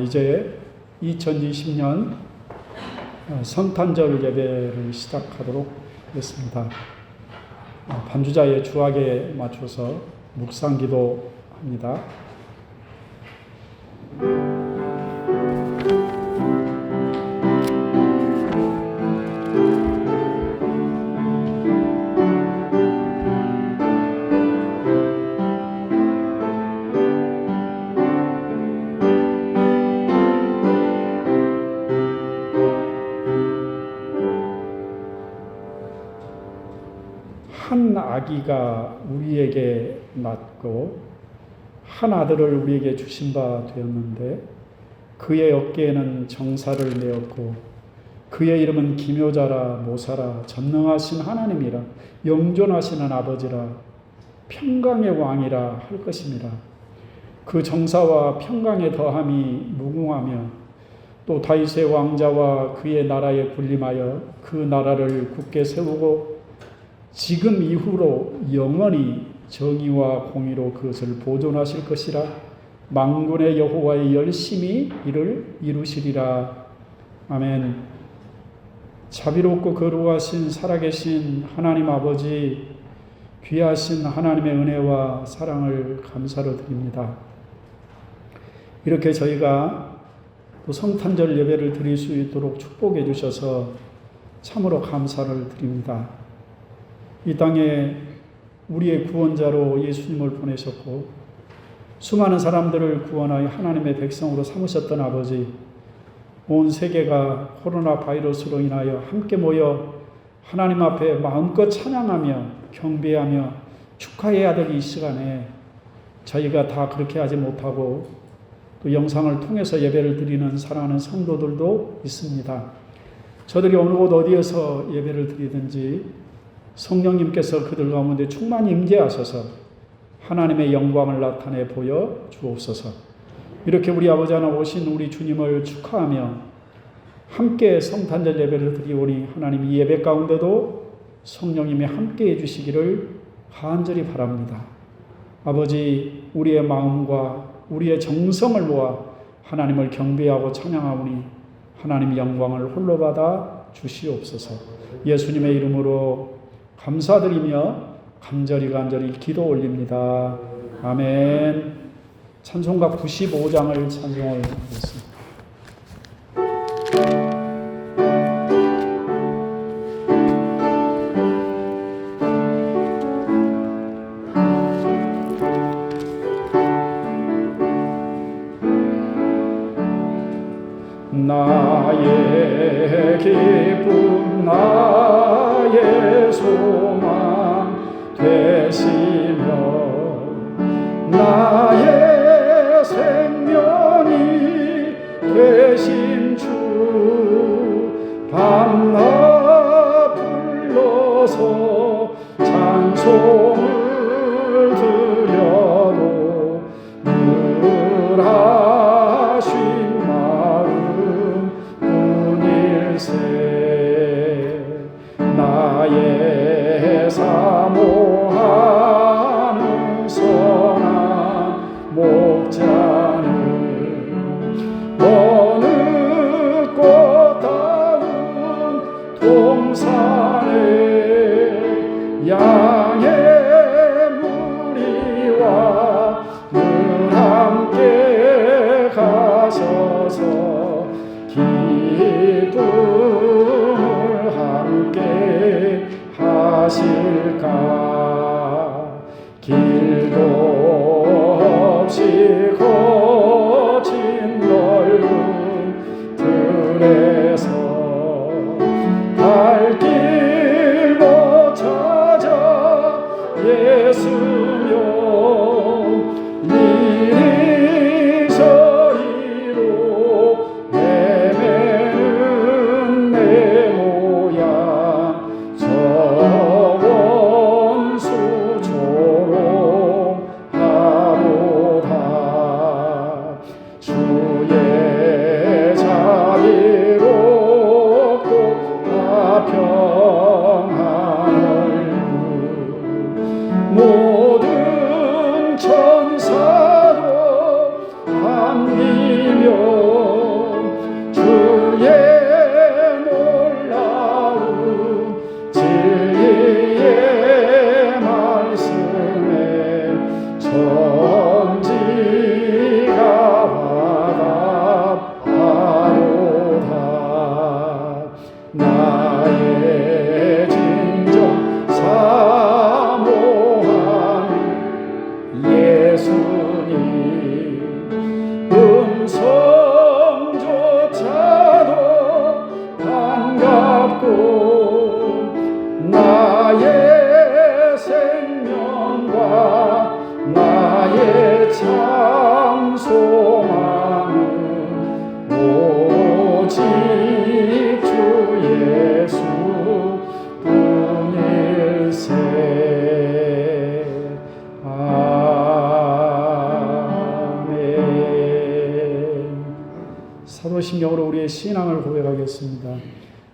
이제 2020년 성탄절 예배를 시작하도록 하겠습니다. 반주자의 주악에 맞춰서 묵상 기도합니다. 한 아기가 우리에게 낳고 한 아들을 우리에게 주신 바 되었는데 그의 어깨에는 정사를 메었고 그의 이름은 기묘자라 모사라 전능하신 하나님이라 영존하시는 아버지라 평강의 왕이라 할 것입니다. 그 정사와 평강의 더함이 무궁하며 또 다윗의 왕자와 그의 나라에 군림하여 그 나라를 굳게 세우고 지금 이후로 영원히 정의와 공의로 그것을 보존하실 것이라 만군의 여호와의 열심히 이를 이루시리라. 아멘. 자비롭고 거룩하신 살아계신 하나님 아버지, 귀하신 하나님의 은혜와 사랑을 감사로 드립니다. 이렇게 저희가 또 성탄절 예배를 드릴 수 있도록 축복해 주셔서 참으로 감사를 드립니다. 이 땅에 우리의 구원자로 예수님을 보내셨고 수많은 사람들을 구원하여 하나님의 백성으로 삼으셨던 아버지, 온 세계가 코로나 바이러스로 인하여 함께 모여 하나님 앞에 마음껏 찬양하며 경배하며 축하해야 될 이 시간에 저희가 다 그렇게 하지 못하고 또 영상을 통해서 예배를 드리는 사랑하는 성도들도 있습니다. 저들이 어느 곳 어디에서 예배를 드리든지 성령님께서 그들 가운데 충만히 임재하셔서 하나님의 영광을 나타내 보여 주옵소서. 이렇게 우리 아버지 하나 오신 우리 주님을 축하하며 함께 성탄절 예배를 드리오니 하나님 이 예배 가운데도 성령님이 함께 해주시기를 간절히 바랍니다. 아버지, 우리의 마음과 우리의 정성을 모아 하나님을 경배하고 찬양하오니 하나님의 영광을 홀로 받아 주시옵소서. 예수님의 이름으로 감사드리며 간절히 기도 올립니다. 아멘. 찬송가 95장을 찬송을 하겠습니다. 나의 기쁨 나의 소망 되시며 나의 생명이 되신 주 밤낮 불러서 찬송을 드려도 늘 하신 마음 뿐일세. 나의 사모하는 선한 목자는 어느 꽃다운 동산에 양의 무리와 늘 함께 가셔서 기쁨을 함께 하실까. 길도 없이 거친 넓은 들에서 갈 길 못 찾아 예수여 이리 저리로 헤매는 내 모양 저 원수 조로 예수님 음성조차도 반갑고 나의 생명과 나의 참 소망은 오직 주 예수 뿐일세. 아멘. 사도신경으로 우리의 신앙을 고백하겠습니다.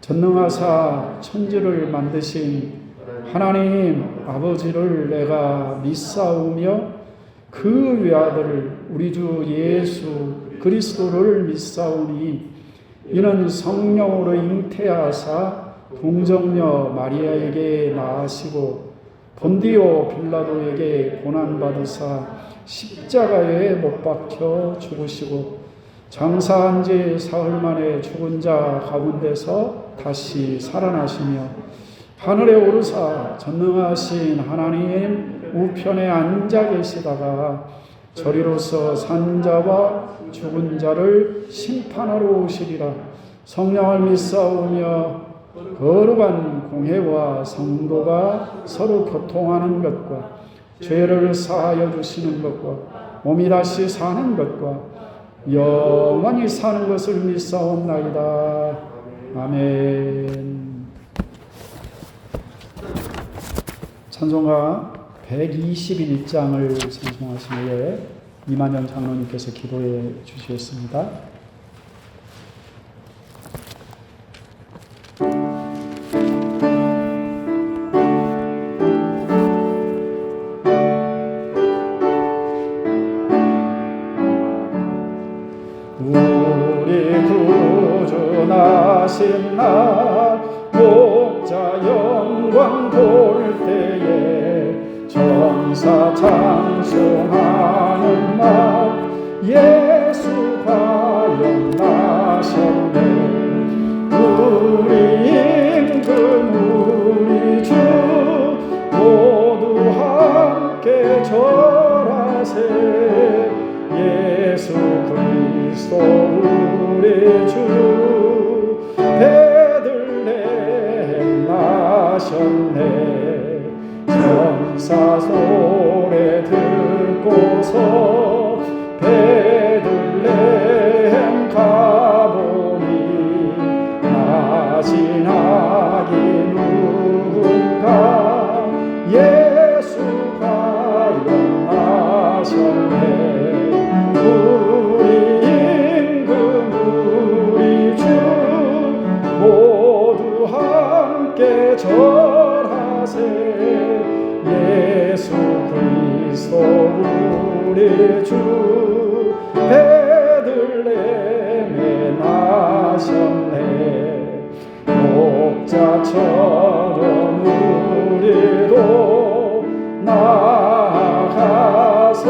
전능하사 천지를 만드신 하나님 아버지를 내가 믿사오며 그 외아들 우리 주 예수 그리스도를 믿사오니 이는 성령으로 잉태하사 동정녀 마리아에게 낳으시고 본디오 빌라도에게 고난받으사 십자가에 못 박혀 죽으시고 장사한 지 사흘 만에 죽은 자 가운데서 다시 살아나시며 하늘에 오르사 전능하신 하나님 우편에 앉아 계시다가 저리로서 산 자와 죽은 자를 심판하러 오시리라. 성령을 믿사오며 거룩한 공회와 성도가 서로 교통하는 것과 죄를 사하여 주시는 것과 몸이 다시 사는 것과 영원히 사는 것을 믿사옵나이다. 아멘. 찬송가 121장을 찬송하신 후에 이만영 장로님께서 기도해 주시겠습니다. 우리 구주 나신 날 목자 영광 볼 때에 전사 찬송하는 말 예수 과연 나셨네. 우리 임금 우리 주 모두 함께 절하세. 예수 그리스도 우리 주 베들레헴 나셨네. 전사 소리 듣고서 베들레헴 가보니 낮이 낙이 누군가 예수 과연 나셨네. 우리 임금 우리 주 모두 함께 절하세. 예수 그리스도 우리 주 베들레헴에 나셨네. 목자처럼 우리도 나아가서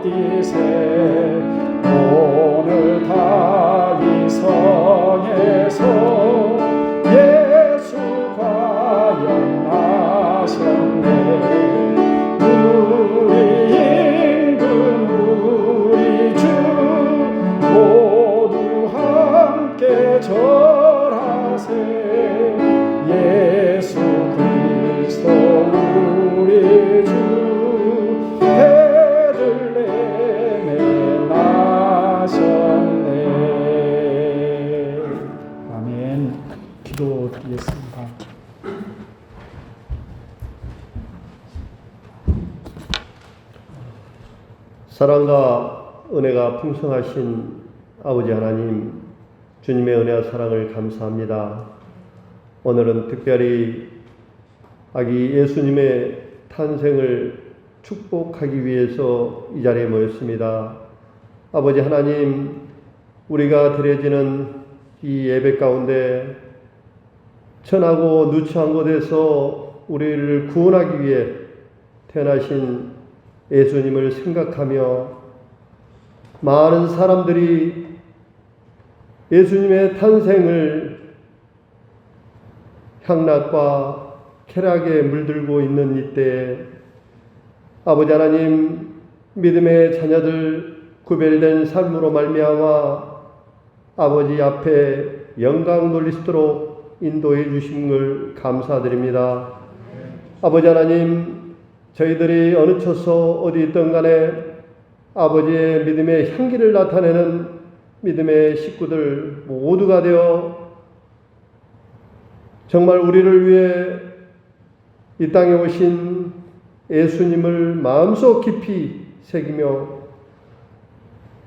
뛰세. 오늘 다윗성에서 예수 과연 나셨네. 우리 임금 우리 주 모두 함께 절하세. 예수 그리스도 우리 주 베들레헴에 나셨네. 아멘. 기도드리겠습니다. 사랑과 은혜가 풍성하신 아버지 하나님, 주님의 은혜와 사랑을 감사합니다. 오늘은 특별히 아기 예수님의 탄생을 축복하기 위해서 이 자리에 모였습니다. 아버지 하나님, 우리가 드려지는 이 예배 가운데 천하고 누추한 곳에서 우리를 구원하기 위해 태어나신 예수님을 생각하며 많은 사람들이 예수님의 탄생을 향락과 쾌락에 물들고 있는 이때 아버지 하나님, 믿음의 자녀들 구별된 삶으로 말미암아 아버지 앞에 영광 돌리시도록 인도해 주신 걸 감사드립니다. 아버지 하나님, 저희들이 어느 처소 어디 있든 간에 아버지의 믿음의 향기를 나타내는 믿음의 식구들 모두가 되어 정말 우리를 위해 이 땅에 오신 예수님을 마음속 깊이 새기며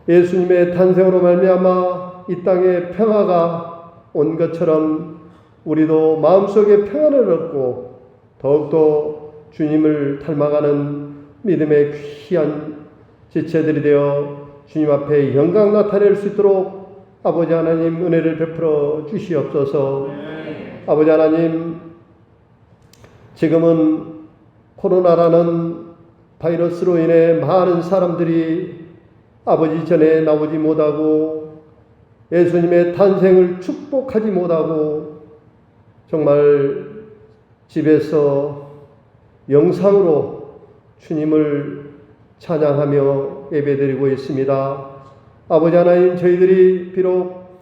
예수님의 탄생으로 말미암아 이 땅에 평화가 온 것처럼 우리도 마음속에 평안을 얻고 더욱더 주님을 닮아가는 믿음의 귀한 지체들이 되어 주님 앞에 영광 나타낼 수 있도록 아버지 하나님 은혜를 베풀어 주시옵소서. 아버지 하나님, 지금은 코로나라는 바이러스로 인해 많은 사람들이 아버지 전에 나오지 못하고 예수님의 탄생을 축복하지 못하고 정말 집에서 영상으로 주님을 찬양하며 예배드리고 있습니다. 아버지 하나님, 저희들이 비록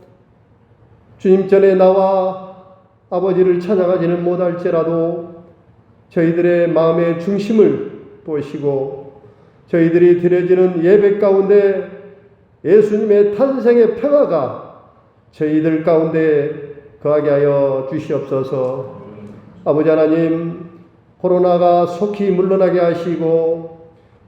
주님 전에 나와 아버지를 찬양하지는 못할지라도 저희들의 마음의 중심을 보시고 저희들이 드려지는 예배 가운데 예수님의 탄생의 평화가 저희들 가운데 거하게 하여 주시옵소서. 아버지 하나님, 코로나가 속히 물러나게 하시고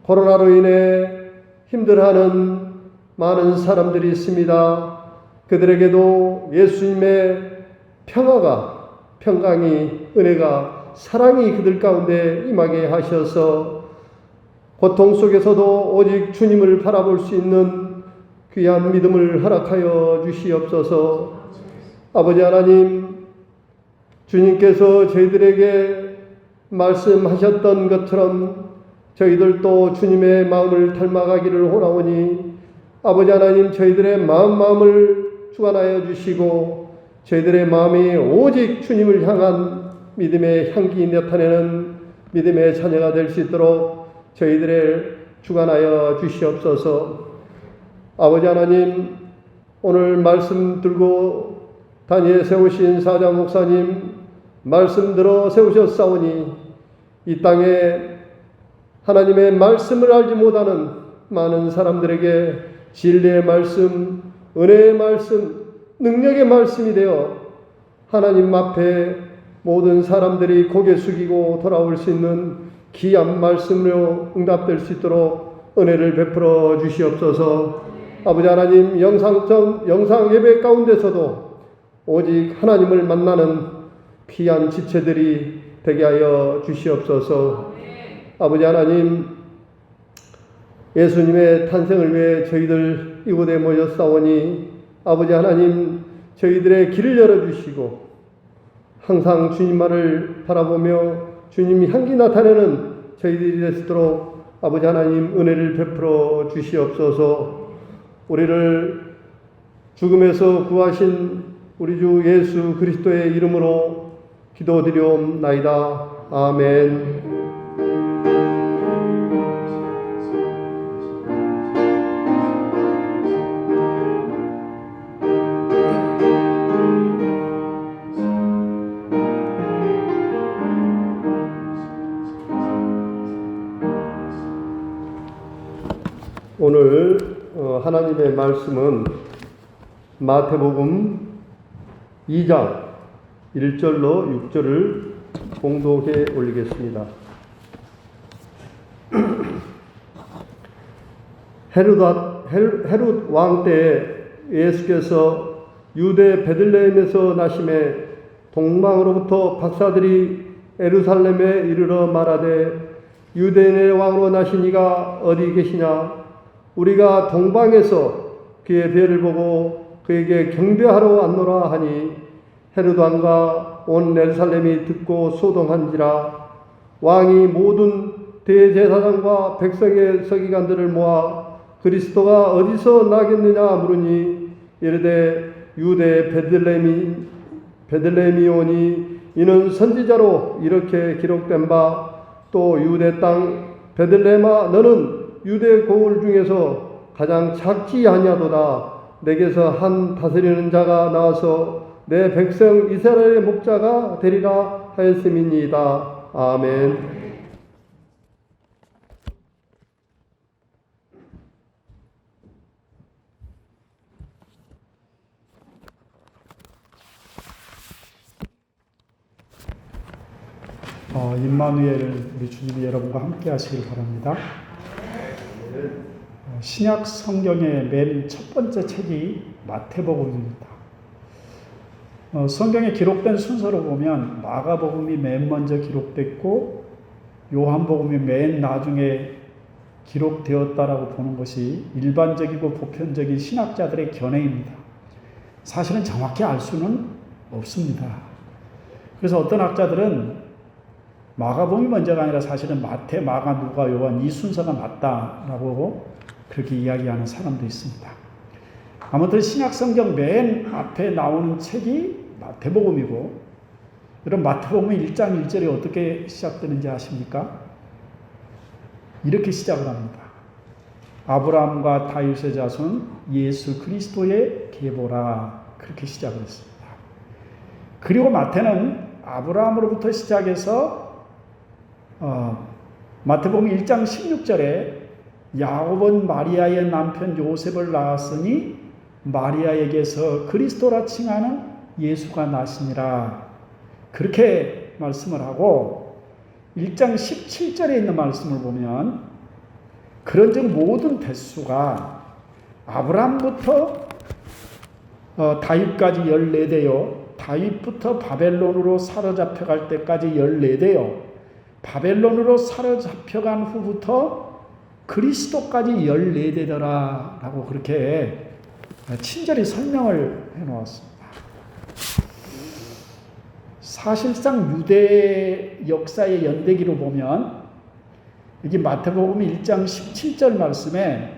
코로나로 인해 힘들어하는 많은 사람들이 있습니다. 그들에게도 예수님의 평화가, 평강이, 은혜가, 사랑이 그들 가운데 임하게 하셔서 고통 속에서도 오직 주님을 바라볼 수 있는 귀한 믿음을 허락하여 주시옵소서. 아버지 하나님, 주님께서 저희들에게 말씀하셨던 것처럼 저희들도 주님의 마음을 닮아가기를 원하오니 아버지 하나님, 저희들의 마음을 주관하여 주시고 저희들의 마음이 오직 주님을 향한 믿음의 향기 나타내는 믿음의 자녀가 될 수 있도록 저희들의 주관하여 주시옵소서. 아버지 하나님, 오늘 말씀 들고 단위에 세우신 사자 목사님 말씀 들어 세우셨사오니 이 땅에 하나님의 말씀을 알지 못하는 많은 사람들에게 진리의 말씀, 은혜의 말씀, 능력의 말씀이 되어 하나님 앞에 모든 사람들이 고개 숙이고 돌아올 수 있는 귀한 말씀으로 응답될 수 있도록 은혜를 베풀어 주시옵소서. 아버지 하나님, 영상 예배 가운데서도 오직 하나님을 만나는 귀한 지체들이 되게 하여 주시옵소서. 아버지 하나님, 예수님의 탄생을 위해 저희들 이곳에 모였사오니 아버지 하나님, 저희들의 길을 열어주시고 항상 주님만을 바라보며 주님이 향기 나타내는 저희들이 되시도록 아버지 하나님 은혜를 베풀어 주시옵소서. 우리를 죽음에서 구하신 우리 주 예수 그리스도의 이름으로 기도드리옵나이다. 아멘. 오늘 하나님의 말씀은 마태복음 2장 1절로 6절을 봉독해 올리겠습니다. 헤롯 왕 때 예수께서 유대 베들레헴에서 나심에 동방으로부터 박사들이 예루살렘에 이르러 말하되 유대인의 왕으로 나신 이가 어디 계시냐? 우리가 동방에서 그의 배를 보고 그에게 경배하러 왔노라 하니 헤롯 왕과 온 예루살렘이 듣고 소동한지라. 왕이 모든 대제사장과 백성의 서기관들을 모아 그리스도가 어디서 나겠느냐 물으니 이르되 유대 베들레헴이오니 이는 선지자로 이렇게 기록된 바 또 유대 땅 베들레헴아 너는 유대 고을 중에서 가장 작지 아니하도다. 내게서 한 다스리는 자가 나와서 내 백성 이스라엘의 목자가 되리라 하였음이니이다. 아멘. 임마누엘 우리 주님이 여러분과 함께 하시길 바랍니다. 신약 성경의 맨 첫 번째 책이 마태복음입니다. 성경에 기록된 순서로 보면 마가복음이 맨 먼저 기록됐고 요한복음이 맨 나중에 기록되었다라고 보는 것이 일반적이고 보편적인 신학자들의 견해입니다. 사실은 정확히 알 수는 없습니다. 그래서 어떤 학자들은 마가복음이 먼저가 아니라 사실은 마태, 마가, 누가, 요한 이 순서가 맞다라고 그렇게 이야기하는 사람도 있습니다. 아무튼 신약성경 맨 앞에 나오는 책이 마태복음이고, 여러분 마태복음 1장 1절이 어떻게 시작되는지 아십니까? 이렇게 시작을 합니다. 아브라함과 다윗의 자손 예수 그리스도의 계보라, 그렇게 시작을 했습니다. 그리고 마태는 아브라함으로부터 시작해서 마태복음 1장 16절에 야곱은 마리아의 남편 요셉을 낳았으니 마리아에게서 그리스도라 칭하는 예수가 나시니라, 그렇게 말씀을 하고, 1장 17절에 있는 말씀을 보면 그런즉 모든 대수가 아브라함부터 다윗까지 14대요 다윗부터 바벨론으로 사로잡혀갈 때까지 14대요 바벨론으로 사로잡혀간 후부터 그리스도까지 14대더라 라고 그렇게 친절히 설명을 해놓았습니다. 사실상 유대 역사의 연대기로 보면 여기 마태복음 1장 17절 말씀에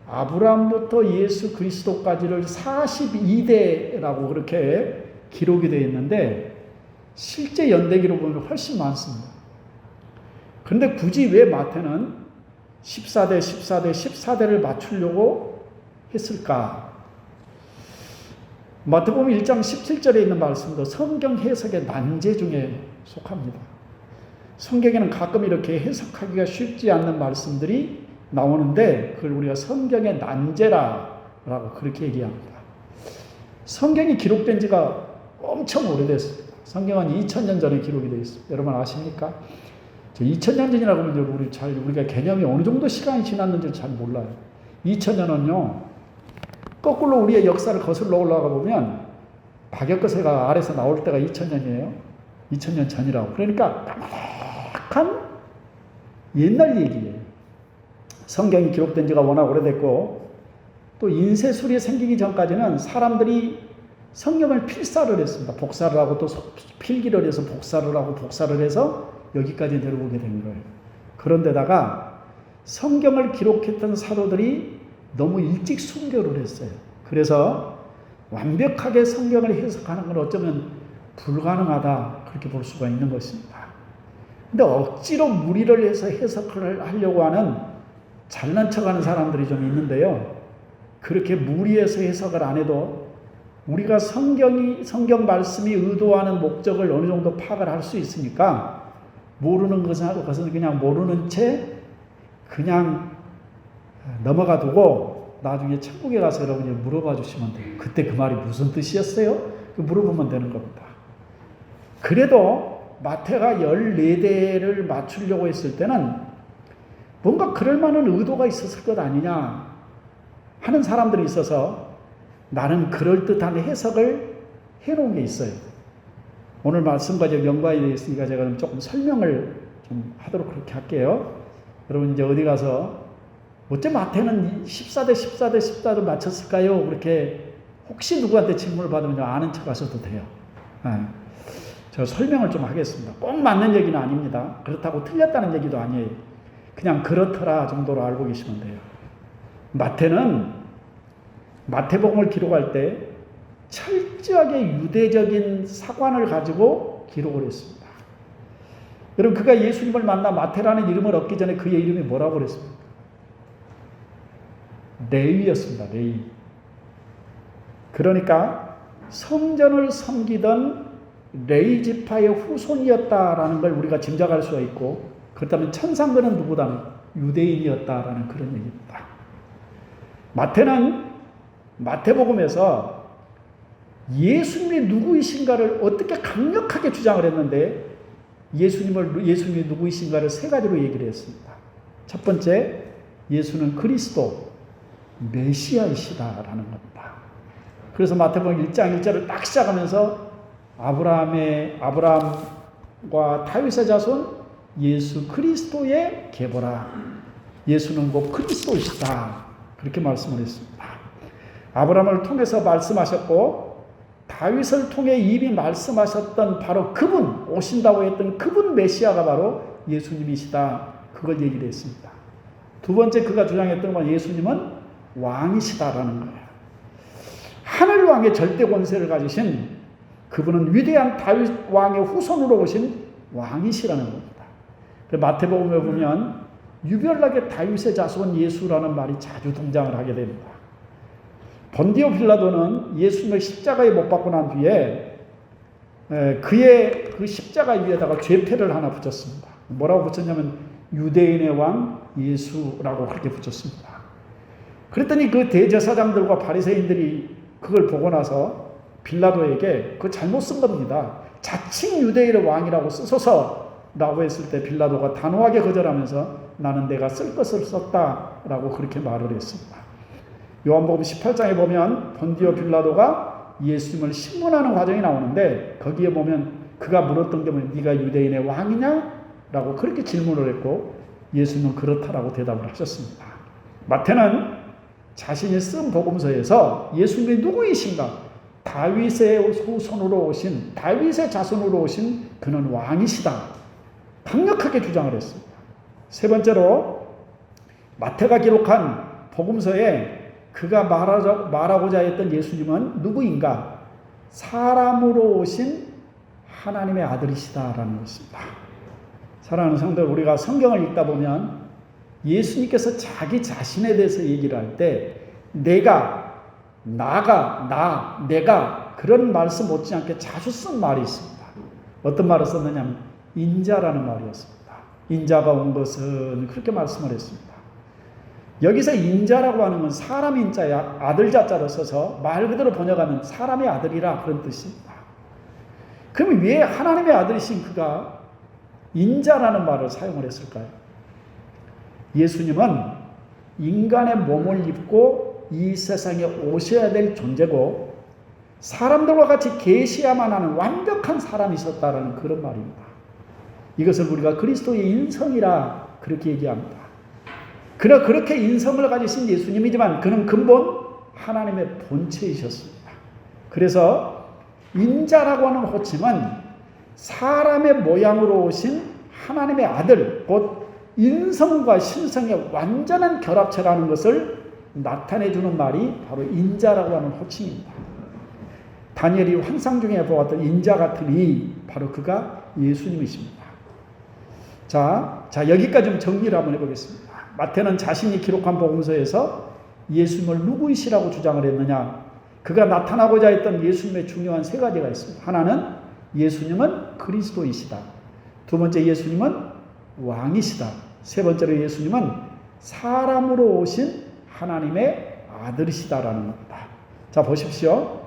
아브라함부터 예수 그리스도까지를 42대라고 그렇게 기록이 되어 있는데 실제 연대기로 보면 훨씬 많습니다. 그런데 굳이 왜 마태는 14대, 14대, 14대를 맞추려고 했을까? 마태복음 1장 17절에 있는 말씀도 성경 해석의 난제 중에 속합니다. 성경에는 가끔 이렇게 해석하기가 쉽지 않는 말씀들이 나오는데 그걸 우리가 성경의 난제라고 그렇게 얘기합니다. 성경이 기록된 지가 엄청 오래됐습니다. 성경은 2000년 전에 기록이 되어 있습니다. 여러분 아십니까? 2000년 전이라고 하면 우리가 개념이 어느 정도 시간이 지났는지 잘 몰라요. 2000년은요, 거꾸로 우리의 역사를 거슬러 올라가 보면 박역거세가 아래서 나올 때가 2000년이에요. 2000년 전이라고. 그러니까 까마득한 옛날 얘기예요. 성경이 기록된 지가 워낙 오래됐고, 또 인쇄술이 생기기 전까지는 사람들이 성경을 필사를 했습니다. 복사를 하고 또 필기를 해서 복사를 해서 여기까지 내려오게 된 거예요. 그런데다가 성경을 기록했던 사도들이 너무 일찍 순교를 했어요. 그래서 완벽하게 성경을 해석하는 건 어쩌면 불가능하다, 그렇게 볼 수가 있는 것입니다. 근데 억지로 무리를 해서 해석을 하려고 하는 잘난 척하는 사람들이 좀 있는데요. 그렇게 무리해서 해석을 안 해도 우리가 성경 말씀이 의도하는 목적을 어느 정도 파악을 할 수 있으니까 모르는 것은 그냥 모르는 채 그냥 넘어가 두고 나중에 천국에 가서 여러분이 물어봐 주시면 돼요. 그때 그 말이 무슨 뜻이었어요? 물어보면 되는 겁니다. 그래도 마태가 14대를 맞추려고 했을 때는 뭔가 그럴 만한 의도가 있었을 것 아니냐 하는 사람들이 있어서 나는 그럴듯한 해석을 해놓은 게 있어요. 오늘 말씀과 연관이 되어 있으니까 제가 조금 설명을 좀 하도록 그렇게 할게요. 여러분 이제 어디 가서 어째 마태는 14대 맞췄을까요? 그렇게 혹시 누구한테 질문을 받으면 아는 척 하셔도 돼요. 제가 설명을 좀 하겠습니다. 꼭 맞는 얘기는 아닙니다. 그렇다고 틀렸다는 얘기도 아니에요. 그냥 그렇더라 정도로 알고 계시면 돼요. 마태는 마태복음을 기록할 때 철저하게 유대적인 사관을 가지고 기록을 했습니다. 여러분 그가 예수님을 만나 마태라는 이름을 얻기 전에 그의 이름이 뭐라고 그랬습니까? 레위였습니다. 레위. 그러니까 성전을 섬기던 레위 지파의 후손이었다라는 걸 우리가 짐작할 수가 있고, 그렇다면 천상교는 누구다? 유대인이었다라는 그런 얘기입니다. 마태는 마태복음에서 예수님이 누구이신가를 어떻게 강력하게 주장을 했는데, 예수님이 누구이신가를 세 가지로 얘기를 했습니다. 첫 번째, 예수는 그리스도 메시아이시다라는 겁니다. 그래서 마태복음 1장 1절을 딱 시작하면서 아브라함과 다윗의 자손 예수 그리스도의 계보라. 예수는 곧 그리스도이시다. 그렇게 말씀을 했습니다. 아브라함을 통해서 말씀하셨고, 다윗을 통해 이미 말씀하셨던 바로 그분, 오신다고 했던 그분 메시아가 바로 예수님이시다. 그걸 얘기를 했습니다. 두 번째, 그가 주장했던 건 예수님은 왕이시다라는 거예요. 하늘 왕의 절대 권세를 가지신 그분은 위대한 다윗 왕의 후손으로 오신 왕이시라는 겁니다. 마태복음에 보면 유별나게 다윗의 자손 예수라는 말이 자주 등장을 하게 됩니다. 본디오 빌라도는 예수님을 십자가에 못 박고 난 뒤에 그의 그 십자가 위에다가 죄패를 하나 붙였습니다. 뭐라고 붙였냐면 유대인의 왕 예수라고 그렇게 붙였습니다. 그랬더니 그 대제사장들과 바리새인들이 그걸 보고 나서 빌라도에게 그거 잘못 쓴 겁니다. 자칭 유대인의 왕이라고 쓰소서라고 했을 때 빌라도가 단호하게 거절하면서 나는 내가 쓸 것을 썼다라고 그렇게 말을 했습니다. 요한복음 18장에 보면 본디오 빌라도가 예수님을 신문하는 과정이 나오는데, 거기에 보면 그가 물었던 게 뭐냐, 네가 유대인의 왕이냐? 라고 그렇게 질문을 했고, 예수님은 그렇다라고 대답을 하셨습니다. 마태는 자신이 쓴 복음서에서 예수님이 누구이신가? 다윗의 후손으로 오신, 다윗의 자손으로 오신 그는 왕이시다. 강력하게 주장을 했습니다. 세 번째로 마태가 기록한 복음서에 그가 말하고자 했던 예수님은 누구인가? 사람으로 오신 하나님의 아들이시다라는 것입니다. 사랑하는 성도들, 우리가 성경을 읽다 보면 예수님께서 자기 자신에 대해서 얘기를 할 때 내가, 나가, 나, 내가 그런 말씀 못지않게 자주 쓴 말이 있습니다. 어떤 말을 썼느냐면 인자라는 말이었습니다. 인자가 온 것은 그렇게 말씀을 했습니다. 여기서 인자라고 하는 건 사람 인자야, 아들 자자로 써서 말 그대로 번역하면 사람의 아들이라 그런 뜻입니다. 그럼 왜 하나님의 아들이신 그가 인자라는 말을 사용을 했을까요? 예수님은 인간의 몸을 입고 이 세상에 오셔야 될 존재고 사람들과 같이 계시야만 하는 완벽한 사람이셨다라는 그런 말입니다. 이것을 우리가 그리스도의 인성이라 그렇게 얘기합니다. 그러나 그렇게 인성을 가지신 예수님이지만 그는 근본 하나님의 본체이셨습니다. 그래서 인자라고 하는 호칭은 사람의 모양으로 오신 하나님의 아들, 곧 인성과 신성의 완전한 결합체라는 것을 나타내주는 말이 바로 인자라고 하는 호칭입니다. 다니엘이 환상 중에 보았던 인자 같은 이, 바로 그가 예수님이십니다. 자, 여기까지 좀 정리를 한번 해보겠습니다. 마태는 자신이 기록한 복음서에서 예수님을 누구이시라고 주장을 했느냐? 그가 나타나고자 했던 예수님의 중요한 세 가지가 있습니다. 하나는 예수님은 그리스도이시다. 두 번째, 예수님은 왕이시다. 세 번째로 예수님은 사람으로 오신 하나님의 아들이시다라는 겁니다. 자, 보십시오.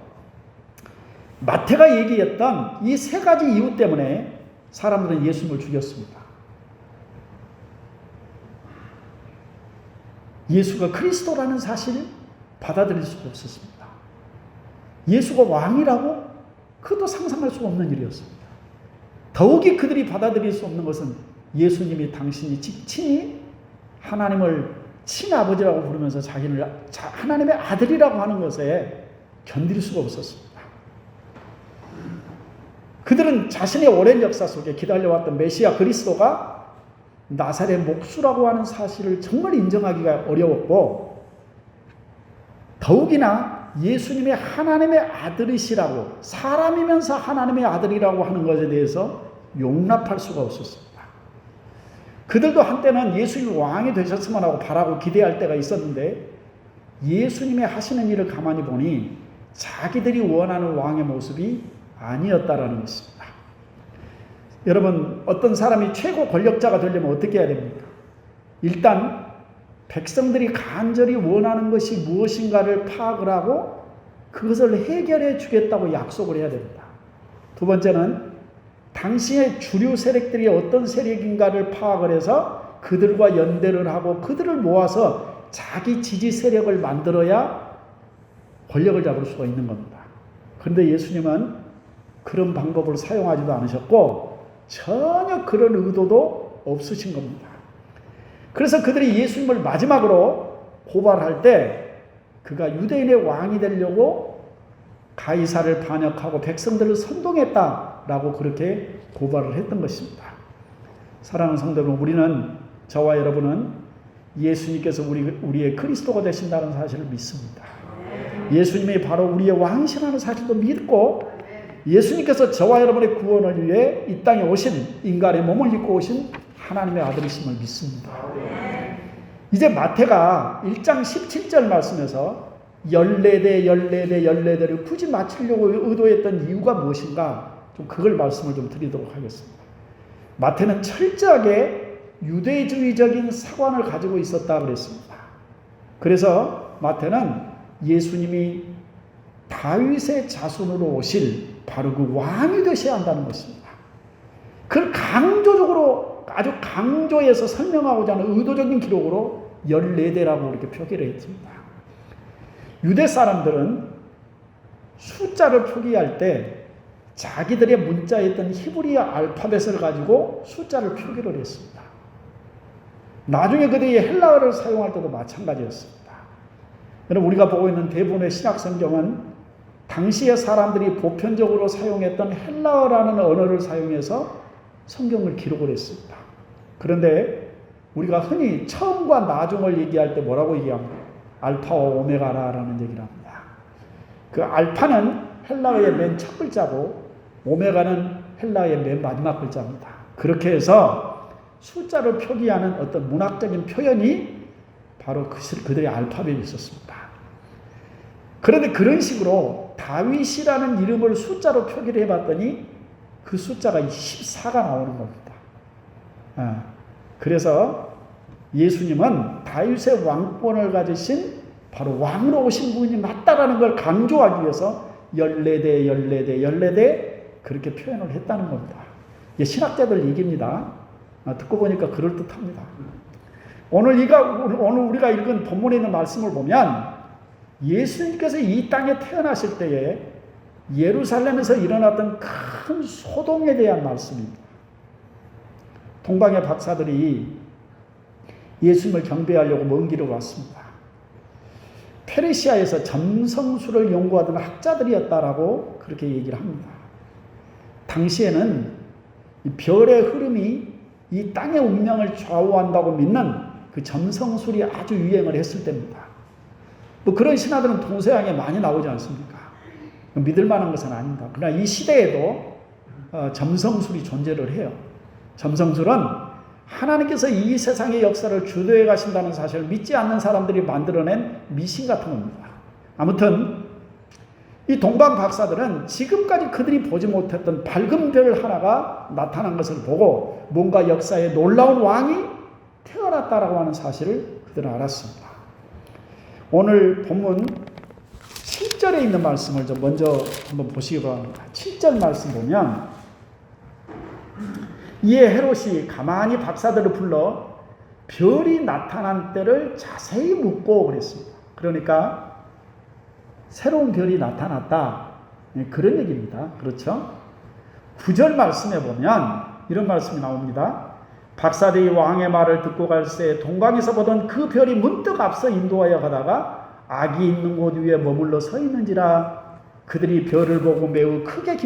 마태가 얘기했던 이 세 가지 이유 때문에 사람들은 예수님을 죽였습니다. 예수가 그리스도라는 사실을 받아들일 수가 없었습니다. 예수가 왕이라고 그도 상상할 수 없는 일이었습니다. 더욱이 그들이 받아들일 수 없는 것은 예수님이 당신이 친히 하나님을 친아버지라고 부르면서 자기를 하나님의 아들이라고 하는 것에 견딜 수가 없었습니다. 그들은 자신의 오랜 역사 속에 기다려왔던 메시아 그리스도가 나사렛 목수라고 하는 사실을 정말 인정하기가 어려웠고, 더욱이나 예수님의 하나님의 아들이시라고, 사람이면서 하나님의 아들이라고 하는 것에 대해서 용납할 수가 없었습니다. 그들도 한때는 예수님이 왕이 되셨으면 하고 바라고 기대할 때가 있었는데, 예수님의 하시는 일을 가만히 보니 자기들이 원하는 왕의 모습이 아니었다라는 것입니다. 여러분, 어떤 사람이 최고 권력자가 되려면 어떻게 해야 됩니까? 일단 백성들이 간절히 원하는 것이 무엇인가를 파악을 하고 그것을 해결해 주겠다고 약속을 해야 됩니다. 두 번째는 당시의 주류 세력들이 어떤 세력인가를 파악을 해서 그들과 연대를 하고 그들을 모아서 자기 지지 세력을 만들어야 권력을 잡을 수가 있는 겁니다. 그런데 예수님은 그런 방법을 사용하지도 않으셨고 전혀 그런 의도도 없으신 겁니다. 그래서 그들이 예수님을 마지막으로 고발할 때 그가 유대인의 왕이 되려고 가이사를 반역하고 백성들을 선동했다라고 그렇게 고발을 했던 것입니다. 사랑하는 성도 여러분, 우리는, 저와 여러분은 예수님께서 우리의 그리스도가 되신다는 사실을 믿습니다. 예수님이 바로 우리의 왕이시라는 사실도 믿고 예수님께서 저와 여러분의 구원을 위해 이 땅에 오신, 인간의 몸을 입고 오신 하나님의 아들이심을 믿습니다. 이제 마태가 1장 17절 말씀에서 14를 굳이 맞추려고 의도했던 이유가 무엇인가, 좀 그걸 말씀을 좀 드리도록 하겠습니다. 마태는 철저하게 유대주의적인 사관을 가지고 있었다 그랬습니다. 그래서 마태는 예수님이 다윗의 자손으로 오실 바로 그 왕이 되셔야 한다는 것입니다. 그걸 강조적으로, 아주 강조해서 설명하고자 하는 의도적인 기록으로 14대라고 이렇게 표기를 했습니다. 유대 사람들은 숫자를 표기할 때 자기들의 문자에 있던 히브리어 알파벳을 가지고 숫자를 표기를 했습니다. 나중에 그들이 헬라어를 사용할 때도 마찬가지였습니다. 여러분, 우리가 보고 있는 대부분의 신약 성경은 당시의 사람들이 보편적으로 사용했던 헬라어라는 언어를 사용해서 성경을 기록을 했습니다. 그런데 우리가 흔히 처음과 나중을 얘기할 때 뭐라고 얘기합니까? 알파와 오메가라는 얘기를 합니다. 그 알파는 헬라어의 맨 첫 글자고 오메가는 헬라어의 맨 마지막 글자입니다. 그렇게 해서 숫자를 표기하는 어떤 문학적인 표현이 바로 그들의 알파벳이 있었습니다. 그런데 그런 식으로 다윗이라는 이름을 숫자로 표기를 해봤더니 그 숫자가 14가 나오는 겁니다. 그래서 예수님은 다윗의 왕권을 가지신 바로 왕으로 오신 분이 맞다라는 걸 강조하기 위해서 14대 그렇게 표현을 했다는 겁니다. 이게 신학자들 얘기입니다. 듣고 보니까 그럴듯합니다. 오늘 우리가 읽은 본문에 있는 말씀을 보면 예수님께서 이 땅에 태어나실 때에 예루살렘에서 일어났던 큰 소동에 대한 말씀입니다. 동방의 박사들이 예수님을 경배하려고 먼 길을 왔습니다. 페르시아에서 점성술을 연구하던 학자들이었다라고 그렇게 얘기를 합니다. 당시에는 별의 흐름이 이 땅의 운명을 좌우한다고 믿는 그 점성술이 아주 유행을 했을 때입니다. 뭐 그런 신화들은 동서양에 많이 나오지 않습니까? 믿을 만한 것은 아닙니다. 그러나 이 시대에도 점성술이 존재를 해요. 점성술은 하나님께서 이 세상의 역사를 주도해 가신다는 사실을 믿지 않는 사람들이 만들어낸 미신 같은 겁니다. 아무튼 이 동방 박사들은 지금까지 그들이 보지 못했던 밝은 별 하나가 나타난 것을 보고 뭔가 역사에 놀라운 왕이 태어났다라고 하는 사실을 그들은 알았습니다. 오늘 본문 7절에 있는 말씀을 좀 먼저 한번 보시기 바랍니다. 7절 말씀 보면 이에 헤롯이 가만히 박사들을 불러 별이 나타난 때를 자세히 묻고 그랬습니다. 그러니까 새로운 별이 나타났다, 그런 얘기입니다. 그렇죠? 9절 말씀에 보면 이런 말씀이 나옵니다. 박사들이 왕의 말을 듣고 갈새 동방에서 보던 그 별이 문득 앞서 인도하여 가다가 악이 있는 곳 위에 머물러 서 있는지라 그들이 별을 보고 매우 크게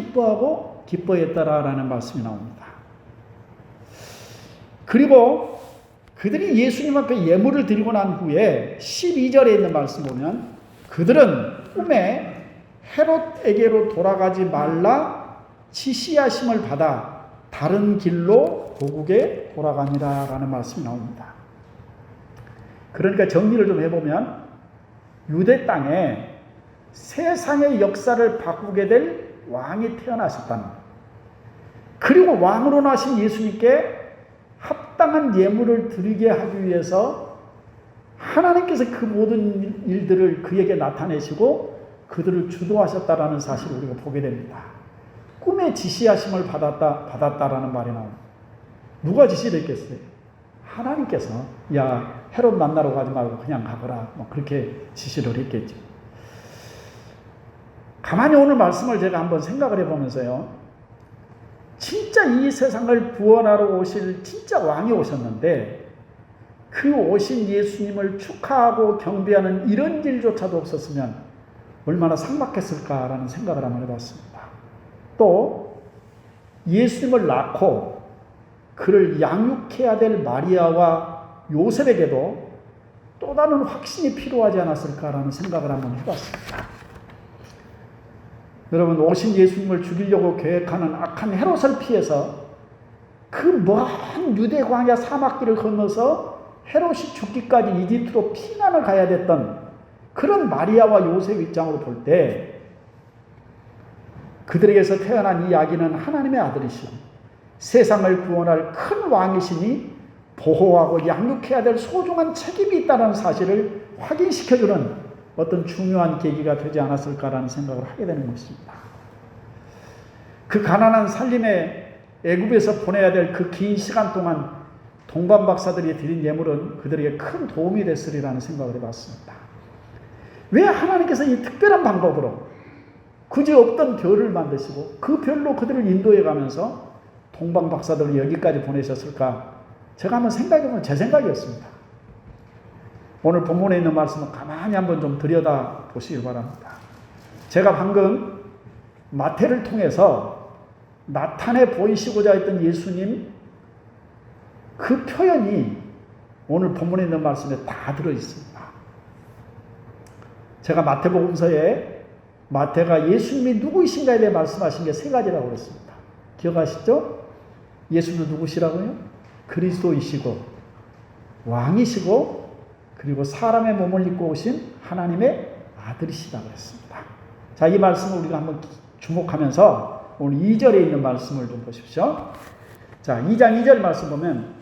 기뻐했다라는 말씀이 나옵니다. 그리고 그들이 예수님 앞에 예물을 드리고 난 후에 12절에 있는 말씀 보면 그들은 꿈에 헤롯에게로 돌아가지 말라 지시하심을 받아 다른 길로 고국에 돌아가니라 라는 말씀이 나옵니다. 그러니까 정리를 좀 해보면 유대 땅에 세상의 역사를 바꾸게 될 왕이 태어나셨다는 거예요. 그리고 왕으로 나신 예수님께 합당한 예물을 드리게 하기 위해서 하나님께서 그 모든 일들을 그에게 나타내시고 그들을 주도하셨다라는 사실을 우리가 보게 됩니다. 꿈에 지시하심을 받았다라는 말이 나옵니다. 누가 지시를 했겠어요? 하나님께서 야 헤롯 만나러 가지 말고 그냥 가거라 뭐 그렇게 지시를 했겠죠. 가만히 오늘 말씀을 제가 한번 생각을 해보면서요. 진짜 이 세상을 구원하러 오실 진짜 왕이 오셨는데 그 오신 예수님을 축하하고 경배하는 이런 일조차도 없었으면 얼마나 삭막했을까라는 생각을 한번 해봤습니다. 또 예수님을 낳고 그를 양육해야 될 마리아와 요셉에게도 또 다른 확신이 필요하지 않았을까라는 생각을 한번 해봤습니다. 여러분, 오신 예수님을 죽이려고 계획하는 악한 헤롯을 피해서 그 먼 유대 광야 사막길을 건너서 헤롯이 죽기까지 이집트로 피난을 가야 됐던 그런 마리아와 요셉 입장으로 볼 때 그들에게서 태어난 이 아기는 하나님의 아들이시오 세상을 구원할 큰 왕이시니 보호하고 양육해야 될 소중한 책임이 있다는 사실을 확인시켜주는 어떤 중요한 계기가 되지 않았을까라는 생각을 하게 되는 것입니다. 그 가난한 살림에 애굽에서 보내야 될 그 긴 시간 동안 동방 박사들이 드린 예물은 그들에게 큰 도움이 됐으리라는 생각을 해봤습니다. 왜 하나님께서 이 특별한 방법으로 그저 없던 별을 만드시고 그 별로 그들을 인도해 가면서 동방 박사들을 여기까지 보내셨을까? 제가 한번 생각해보면 제 생각이었습니다. 오늘 본문에 있는 말씀을 가만히 한번 좀 들여다 보시길 바랍니다. 제가 방금 마태를 통해서 나타내 보이시고자 했던 예수님 그 표현이 오늘 본문에 있는 말씀에 다 들어있습니다. 제가 마태복음서에 마태가 예수님이 누구이신가에 대해 말씀하신 게 세 가지라고 그랬습니다. 기억하시죠? 예수는 누구시라고요? 그리스도이시고 왕이시고 그리고 사람의 몸을 입고 오신 하나님의 아들이시다고 했습니다. 자, 이 말씀을 우리가 한번 주목하면서 오늘 2절에 있는 말씀을 좀 보십시오. 자, 2장 2절 말씀 보면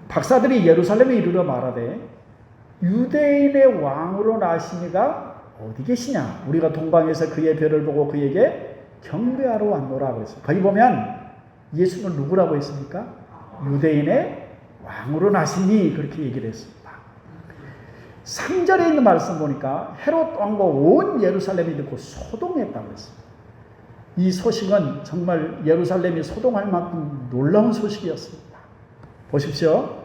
박사들이 예루살렘에 이르러 말하되 유대인의 왕으로 나시니가 어디 계시냐? 우리가 동방에서 그의 별을 보고 그에게 경배하러 왔노라 그랬어요. 거기 보면 예수는 누구라고 했습니까? 유대인의 왕으로 나시니 그렇게 얘기를 했습니다. 3절에 있는 말씀 보니까 헤롯 왕과 온 예루살렘이 듣고 소동했다고 했습니다. 이 소식은 정말 예루살렘이 소동할 만큼 놀라운 소식이었습니다. 보십시오.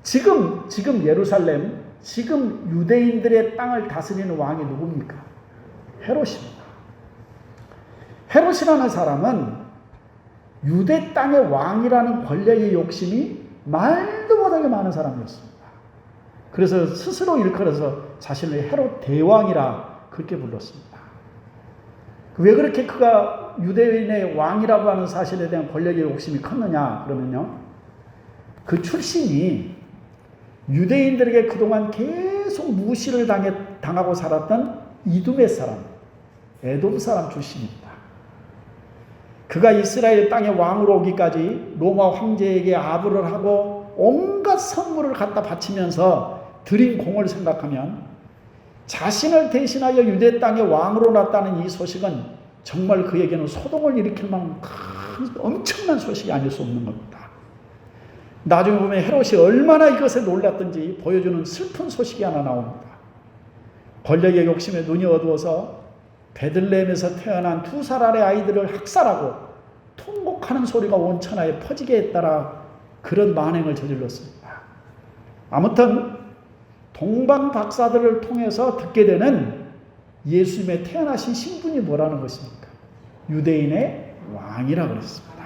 지금 예루살렘, 지금 유대인들의 땅을 다스리는 왕이 누굽니까? 헤롯입니다. 헤롯이라는 사람은 유대 땅의 왕이라는 권력의 욕심이 말도 못하게 많은 사람이었습니다. 그래서 스스로 일컬어서 자신을 헤롯 대왕이라 그렇게 불렀습니다. 왜 그렇게 그가 유대인의 왕이라고 하는 사실에 대한 권력의 욕심이 컸느냐 그러면요. 그 출신이 유대인들에게 그동안 계속 무시를 당하고 살았던 이두메 사람, 에돔 사람 출신입니다. 그가 이스라엘 땅에 왕으로 오기까지 로마 황제에게 아부를 하고 온갖 선물을 갖다 바치면서 드린 공을 생각하면 자신을 대신하여 유대 땅의 왕으로 났다는 이 소식은 정말 그에게는 소동을 일으킬 만큼 엄청난 소식이 아닐 수 없는 겁니다. 나중에 보면 헤롯이 얼마나 이것에 놀랐던지 보여주는 슬픈 소식이 하나 나옵니다. 권력의 욕심에 눈이 어두워서 베들레헴에서 태어난 2살 아래 아이들을 학살하고 통곡하는 소리가 온 천하에 퍼지게 했다라 그런 만행을 저질렀습니다. 아무튼 동방 박사들을 통해서 듣게 되는 예수님의 태어나신 신분이 뭐라는 것입니까? 유대인의 왕이라고 그랬습니다.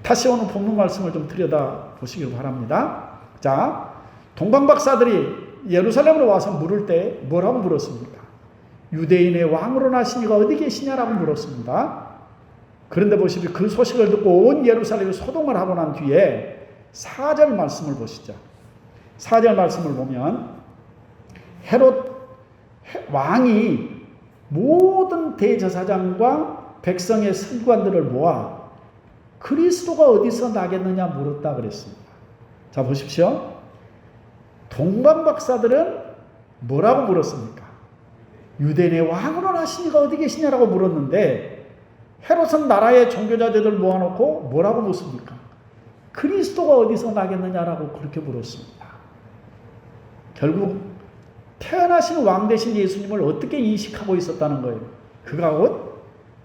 다시 오늘 본문 말씀을 좀 들여다 보시길 바랍니다. 자, 동방 박사들이 예루살렘으로 와서 물을 때 뭐라고 물었습니까? 유대인의 왕으로 나시니가 어디 계시냐라고 물었습니다. 그런데 보시면 그 소식을 듣고 온 예루살렘이 소동을 하고 난 뒤에 4절 말씀을 보시죠. 4절 말씀을 보면 헤롯 왕이 모든 대제사장과 백성의 서기관들을 모아 그리스도가 어디서 나겠느냐 물었다 그랬습니다. 자, 보십시오. 동방 박사들은 뭐라고 물었습니까? 유대인의 왕으로 나신 이가 어디 계시냐라고 물었는데, 헤롯은 나라의 종교자들을 모아놓고 뭐라고 묻습니까? 그리스도가 어디서 나겠느냐라고 그렇게 물었습니다. 결국 태어나신 왕 되신 예수님을 어떻게 인식하고 있었다는 거예요? 그가 곧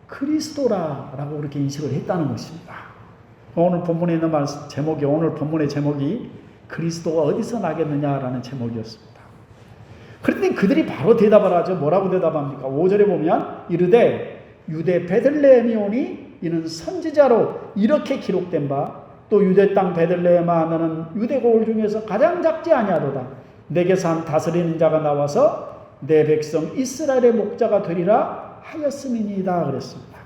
그리스도라라고 그렇게 인식을 했다는 것입니다. 오늘 본문에 있는 말씀 제목이, 오늘 본문의 제목이 그리스도가 어디서 나겠느냐라는 제목이었습니다. 그런데 그들이 바로 대답을 하죠. 뭐라고 대답합니까? 5절에 보면 이르되 유대 베들레헴이오니 이는 선지자로 이렇게 기록된 바, 또 유대 땅 베들레헴아 너는 유대 고을 중에서 가장 작지 아니하도다. 내게서 한 다스리는 자가 나와서 내 백성 이스라엘의 목자가 되리라 하였음이니이다 그랬습니다.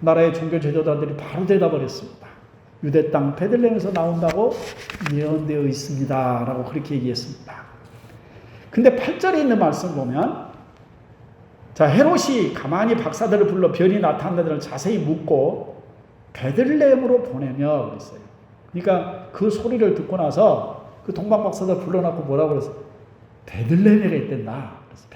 나라의 종교 지도자들이 바로 대답을 했습니다. 유대 땅 베들레헴에서 나온다고 예언되어 있습니다 라고 그렇게 얘기했습니다. 근데 8절에 있는 말씀 보면, 자, 헤롯이 가만히 박사들을 불러 별이 나타난 데를 자세히 묻고 베들레헴으로 보내며 그랬어요. 그러니까 그 소리를 듣고 나서 그 동방 박사들 불러놓고 뭐라고 그랬어요? 베들레헴에 있단다. 그래서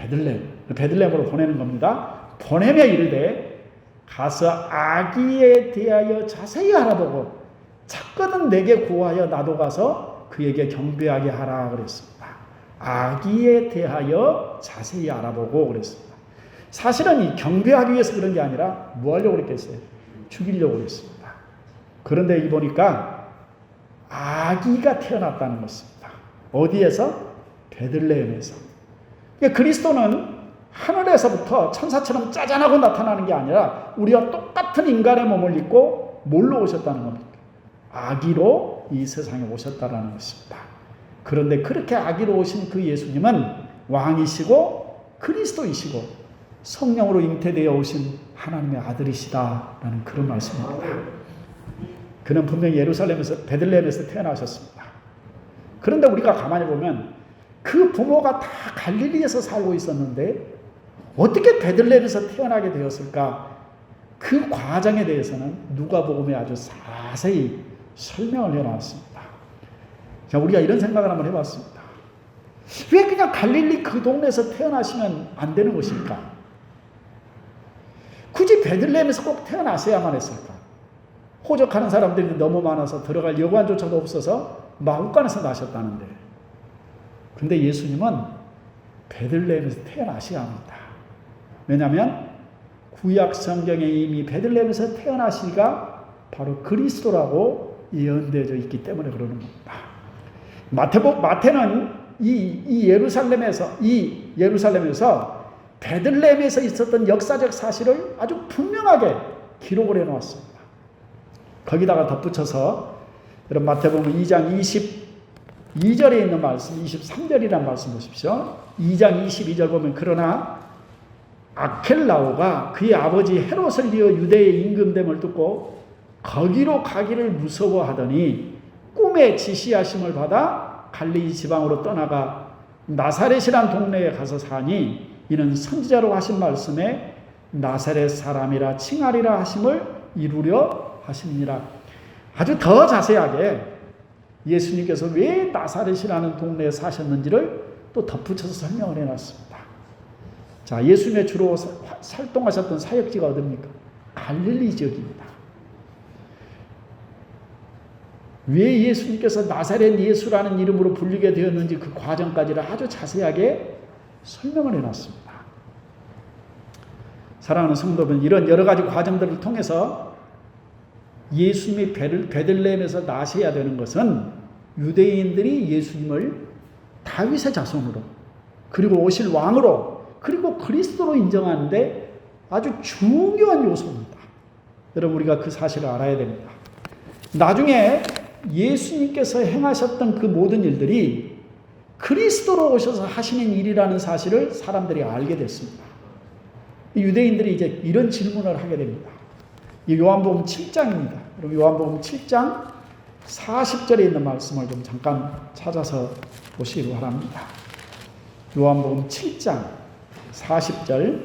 베들레헴으로 보내는 겁니다. 보내며 이르되 가서 아기에 대하여 자세히 알아보고 찾거든 내게 구하여 나도 가서 그에게 경배하게 하라 그랬습니다. 아기에 대하여 자세히 알아보고 그랬습니다. 사실은 이 경배하기 위해서 그런 게 아니라 뭐 하려고 그랬겠어요? 죽이려고 그랬습니다. 그런데 이 보니까 아기가 태어났다는 것입니다. 어디에서? 베들레헴에서. 그러니까 그리스도는 하늘에서부터 천사처럼 짜잔하고 나타나는 게 아니라 우리와 똑같은 인간의 몸을 입고 뭘로 오셨다는 겁니다. 아기로 이 세상에 오셨다는 것입니다. 그런데 그렇게 아기로 오신 그 예수님은 왕이시고 그리스도이시고 성령으로 잉태되어 오신 하나님의 아들이시다라는 그런 말씀입니다. 그는 분명히 예루살렘에서 베들레헴에서 태어나셨습니다. 그런데 우리가 가만히 보면 그 부모가 다 갈릴리에서 살고 있었는데 어떻게 베들레헴에서 태어나게 되었을까? 그 과정에 대해서는 누가복음에 아주 자세히 설명을 해놨습니다. 자, 우리가 이런 생각을 한번 해봤습니다. 왜 그냥 갈릴리 그 동네에서 태어나시면 안 되는 것일까? 굳이 베들레헴에서 꼭 태어나셔야만 했을까? 호적하는 사람들이 너무 많아서 들어갈 여관조차도 없어서 마국간에서 나셨다는데. 근데 예수님은 베들레헴에서 태어나셔야 합니다. 왜냐하면 구약 성경에 이미 베들레헴에서 태어나시기가 바로 그리스도라고 예언되어 있기 때문에 그러는 겁니다. 마태는 이 예루살렘에서 베들레헴에서 있었던 역사적 사실을 아주 분명하게 기록을 해놓았습니다. 거기다가 덧붙여서 여러분 마태복음 2장 22절에 있는 말씀, 23절이라는 말씀 보십시오. 2장 22절 보면 그러나 아켈라오가 그의 아버지 헤롯을 이어 유대의 임금됨을 듣고 거기로 가기를 무서워하더니 꿈에 지시하심을 받아 갈릴리 지방으로 떠나가 나사렛이란 동네에 가서 사니 이는 선지자로 하신 말씀에 나사렛 사람이라 칭하리라 하심을 이루려 하심이니라. 아주 더 자세하게 예수님께서 왜 나사렛이라는 동네에 사셨는지를 또 덧붙여서 설명을 해놨습니다. 자, 예수님의 주로 활동하셨던 사역지가 어디입니까? 갈릴리 지역입니다. 왜 예수님께서 나사렛 예수라는 이름으로 불리게 되었는지 그 과정까지를 아주 자세하게 설명을 해놨습니다. 사랑하는 성도분, 이런 여러 가지 과정들을 통해서 예수님이 베들레헴에서 나셔야 되는 것은 유대인들이 예수님을 다윗의 자손으로 그리고 오실 왕으로 그리고 그리스도로 인정하는데 아주 중요한 요소입니다. 여러분, 우리가 그 사실을 알아야 됩니다. 나중에 예수님께서 행하셨던 그 모든 일들이 그리스도로 오셔서 하시는 일이라는 사실을 사람들이 알게 됐습니다. 유대인들이 이제 이런 질문을 하게 됩니다. 이 요한복음 7장입니다. 그럼 요한복음 7장 40절에 있는 말씀을 좀 잠깐 찾아서 보시기 바랍니다. 요한복음 7장 40절.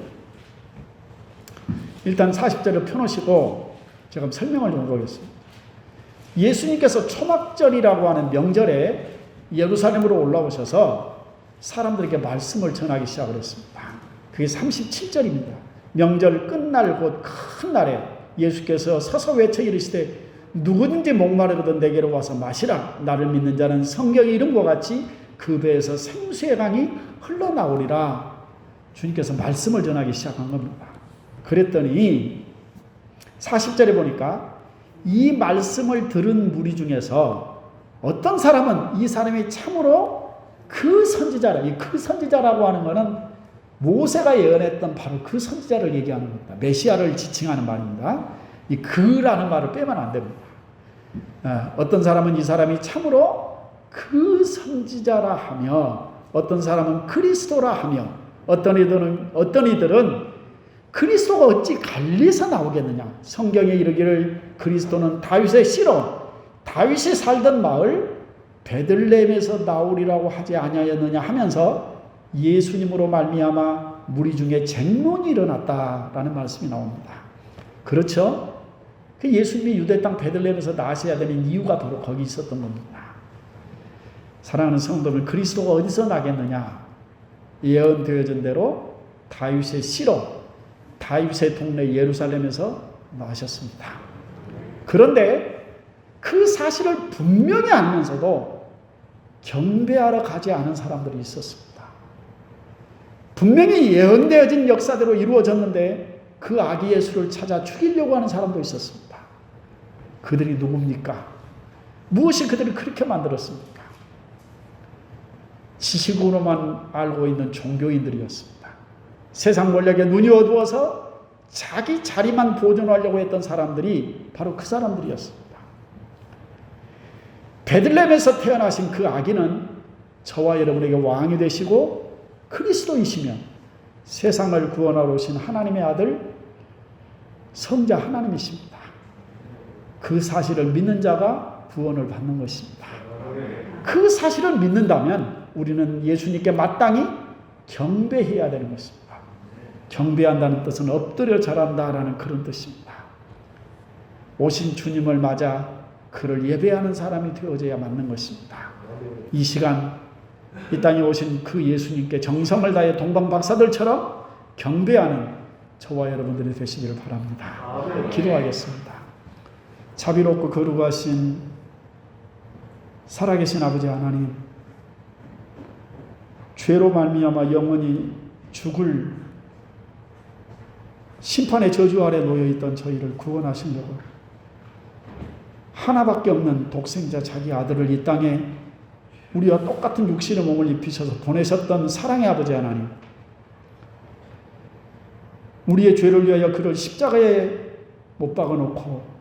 일단 40절을 펴놓으시고 제가 설명을 좀 해보겠습니다. 예수님께서 초막절이라고 하는 명절에 예루살렘으로 올라오셔서 사람들에게 말씀을 전하기 시작을 했습니다. 그게 37절입니다. 명절 끝날 곧 큰 날에 예수께서 서서 외쳐 이르시되 누구든지 목마르거든 내게로 와서 마시라. 나를 믿는 자는 성경의 이름과 같이 그 배에서 생수의 강이 흘러나오리라. 주님께서 말씀을 전하기 시작한 겁니다. 그랬더니 40절에 보니까 이 말씀을 들은 무리 중에서 어떤 사람은 이 사람이 참으로 그 선지자라. 이 그 선지자라고 하는 것은 모세가 예언했던 바로 그 선지자를 얘기하는 겁니다. 메시아를 지칭하는 말입니다. 이 그라는 말을 빼면 안 됩니다. 어떤 사람은 이 사람이 참으로 그 선지자라 하며, 어떤 사람은 그리스도라 하며, 어떤 이들은 그리스도가 어찌 갈리에서 나오겠느냐. 성경에 이르기를 그리스도는 다윗의 씨로 다윗이 살던 마을 베들레헴에서 나오리라고 하지 아니하였느냐 하면서 예수님으로 말미암아 무리 중에 쟁론이 일어났다라는 말씀이 나옵니다. 그렇죠? 그 예수님이 유대 땅 베들레헴에서 나셔야 되는 이유가 바로 거기 있었던 겁니다. 사랑하는 성도들, 그리스도가 어디서 나겠느냐? 예언되어진 대로 다윗의 씨로 다윗의 동네 예루살렘에서 나셨습니다. 그런데 그 사실을 분명히 알면서도 경배하러 가지 않은 사람들이 있었습니다. 분명히 예언되어진 역사대로 이루어졌는데 그 아기 예수를 찾아 죽이려고 하는 사람도 있었습니다. 그들이 누굽니까? 무엇이 그들을 그렇게 만들었습니까? 지식으로만 알고 있는 종교인들이었습니다. 세상 권력에 눈이 어두워서 자기 자리만 보존하려고 했던 사람들이 바로 그 사람들이었습니다. 베들레헴에서 태어나신 그 아기는 저와 여러분에게 왕이 되시고 그리스도이시며 세상을 구원하러 오신 하나님의 아들 성자 하나님이십니다. 그 사실을 믿는 자가 구원을 받는 것입니다. 그 사실을 믿는다면 우리는 예수님께 마땅히 경배해야 되는 것입니다. 경배한다는 뜻은 엎드려 절한다라는 그런 뜻입니다. 오신 주님을 맞아 그를 예배하는 사람이 되어져야 맞는 것입니다. 이 시간 이 땅에 오신 그 예수님께 정성을 다해 동방박사들처럼 경배하는 저와 여러분들이 되시기를 바랍니다. 기도하겠습니다. 자비롭고 거룩하신 살아계신 아버지 하나님, 죄로 말미암아 영원히 죽을 심판의 저주 아래 놓여있던 저희를 구원하시려고 하나밖에 없는 독생자 자기 아들을 이 땅에 우리와 똑같은 육신의 몸을 입히셔서 보내셨던 사랑의 아버지 하나님, 우리의 죄를 위하여 그를 십자가에 못 박아놓고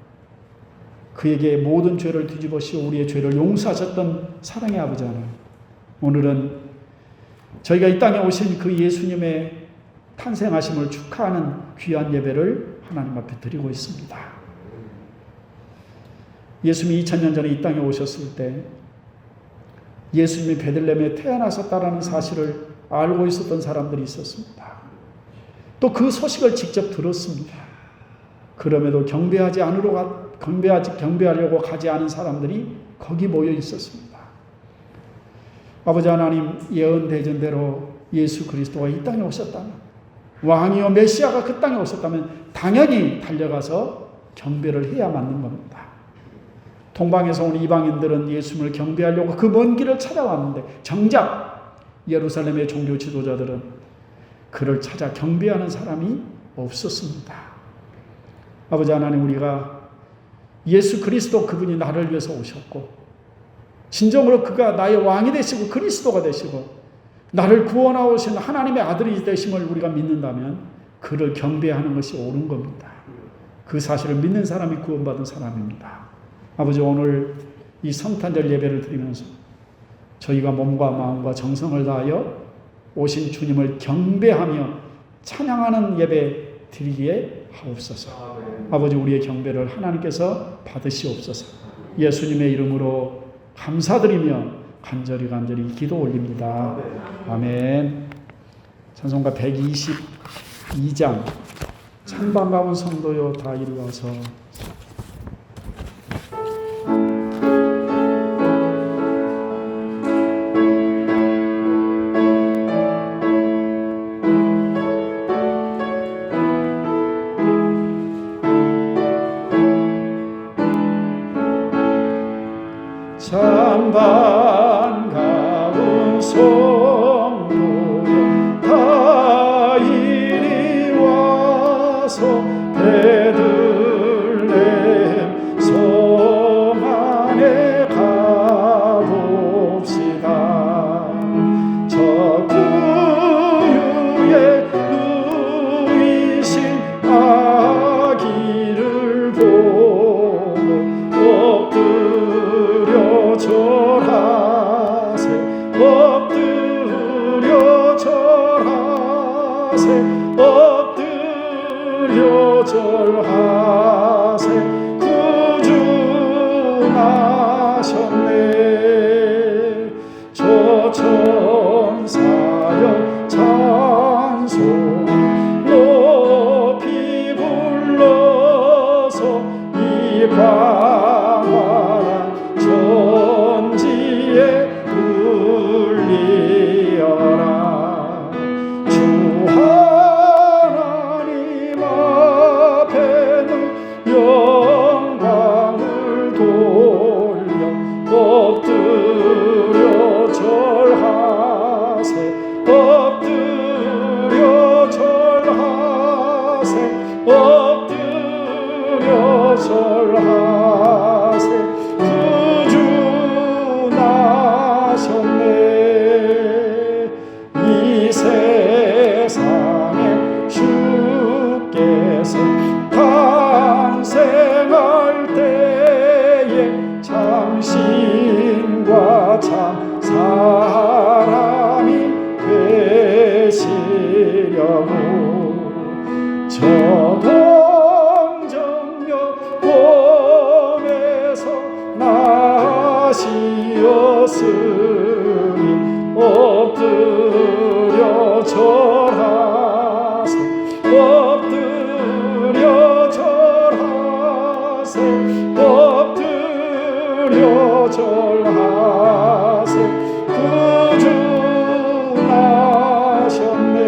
그에게 모든 죄를 뒤집어 씌워 우리의 죄를 용서하셨던 사랑의 아버지 하나님, 오늘은 저희가 이 땅에 오신 그 예수님의 탄생하심을 축하하는 귀한 예배를 하나님 앞에 드리고 있습니다. 예수님이 2000년 전에 이 땅에 오셨을 때 예수님이 베들레헴에 태어나셨다라는 사실을 알고 있었던 사람들이 있었습니다. 또 그 소식을 직접 들었습니다. 그럼에도 경배하려고 가지 않은 사람들이 거기 모여 있었습니다. 아버지 하나님, 예언되전대로 예수 그리스도가 이 땅에 오셨다면, 왕이요 메시아가 그 땅에 오셨다면 당연히 달려가서 경배를 해야 맞는 겁니다. 동방에서 온 이방인들은 예수님을 경배하려고 그 먼 길을 찾아왔는데 정작 예루살렘의 종교 지도자들은 그를 찾아 경배하는 사람이 없었습니다. 아버지 하나님, 우리가 예수 그리스도 그분이 나를 위해서 오셨고 진정으로 그가 나의 왕이 되시고 그리스도가 되시고 나를 구원하러 오신 하나님의 아들이 되심을 우리가 믿는다면 그를 경배하는 것이 옳은 겁니다. 그 사실을 믿는 사람이 구원받은 사람입니다. 아버지, 오늘 이 성탄절 예배를 드리면서 저희가 몸과 마음과 정성을 다하여 오신 주님을 경배하며 찬양하는 예배 드리기에 하옵소서. 아버지, 우리의 경배를 하나님께서 받으시옵소서. 예수님의 이름으로 감사드리며 간절히 기도 올립니다. 아멘. 찬송가 122장 참 반가운 성도요 다 이리 와서. 참 반가운 성도여 다 이리 와서 베들레헴 성 안에 가봅시다. 저 구유에 누이신 아기를 보고 엎드려 절하세 엎드려 절하세 엎드려 절하세 구주 나셨네. 저 천사여 찬송 높이 불러서 이 광활한 천지에 울리어라. 주 하나님 앞에는 영광을 돌려 엎드려 절하세 엎드려 절하세 엎드려 절하세 구주 나셨네. 이 세상에 주께서 탄생할 때에 참 신과 참 사람이 되시려고 저 동정역 봄에서 나시었으니 엎드려 절하세 엎드려 절하세 엎드려 절하세 구주 나셨네.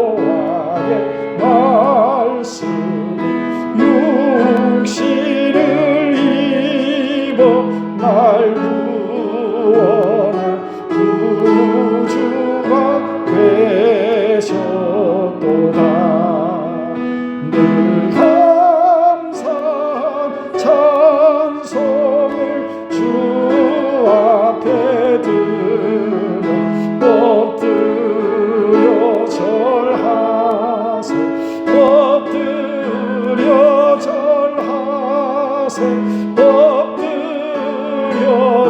여호와의 말씀이 육신을 입어 날 구원한 구주가 되셨도다. 늘 감사한 찬송을 주 앞에 드려 엎드려 절하세 엎드려 절하세 엎드려